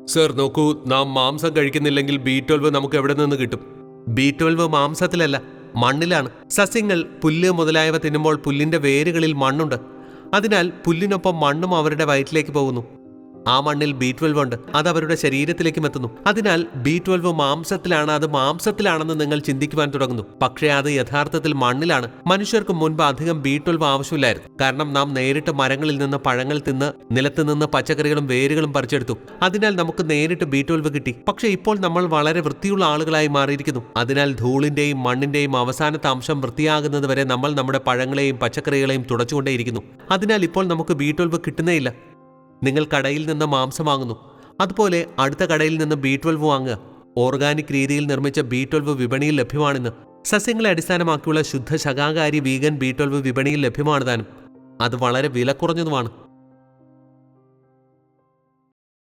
Sir നോക്കൂ, നാം മാംസം കഴിക്കുന്നില്ലെങ്കിൽ B12 നമുക്ക് എവിടെ നിന്ന് കിട്ടും? B12 മാംസത്തിലല്ല, മണ്ണിലാണ്. സസ്യങ്ങൾ പുല്ല് മുതലായവ തിന്നുമ്പോൾ പുല്ലിന്റെ വേരുകളിൽ മണ്ണുണ്ട്. അതിനാൽ പുല്ലിനൊപ്പം മണ്ണും അവരുടെ വയറ്റിലേക്ക് പോകുന്നു. ആ മണ്ണിൽ B12 ഉണ്ട്. അത് അവരുടെ ശരീരത്തിലേക്കും എത്തുന്നു. അതിനാൽ B12 മാംസത്തിലാണ്. അത് മാംസത്തിലാണെന്ന് നിങ്ങൾ ചിന്തിക്കുവാൻ തുടങ്ങുന്നു. പക്ഷേ അത് യഥാർത്ഥത്തിൽ മണ്ണിലാണ്. മനുഷ്യർക്ക് മുൻപ് അധികം B12 ആവശ്യമില്ലായിരുന്നു. കാരണം നാം നേരിട്ട് മരങ്ങളിൽ നിന്ന് പഴങ്ങൾ തിന്ന് നിലത്ത് നിന്ന് പച്ചക്കറികളും വേരുകളും പറിച്ചെടുത്തു. അതിനാൽ നമുക്ക് നേരിട്ട് B12 കിട്ടി. പക്ഷേ ഇപ്പോൾ നമ്മൾ വളരെ വൃത്തിയുള്ള ആളുകളായി മാറിയിരിക്കുന്നു. അതിനാൽ ധൂളിന്റെയും മണ്ണിന്റെയും അവസാനത്തെ അംശം വൃത്തിയാകുന്നത് വരെ നമ്മൾ നമ്മുടെ പഴങ്ങളെയും പച്ചക്കറികളെയും തുടച്ചുകൊണ്ടേയിരിക്കുന്നു. അതിനാൽ ഇപ്പോൾ നമുക്ക് B12 കിട്ടുന്നേയില്ല. നിങ്ങൾ കടയിൽ നിന്ന് മാംസം വാങ്ങുന്നു. അതുപോലെ അടുത്ത കടയിൽ നിന്ന് B12 വാങ്ങുക. ഓർഗാനിക് രീതിയിൽ നിർമ്മിച്ച B12 വിപണിയിൽ ലഭ്യമാണിന്ന്. സസ്യങ്ങളെ അടിസ്ഥാനമാക്കിയുള്ള ശുദ്ധ ശകാകാരി വീഗൻ B12 വിപണിയിൽ ലഭ്യമാണ് താനും. അത് വളരെ വില കുറഞ്ഞതുമാണ്.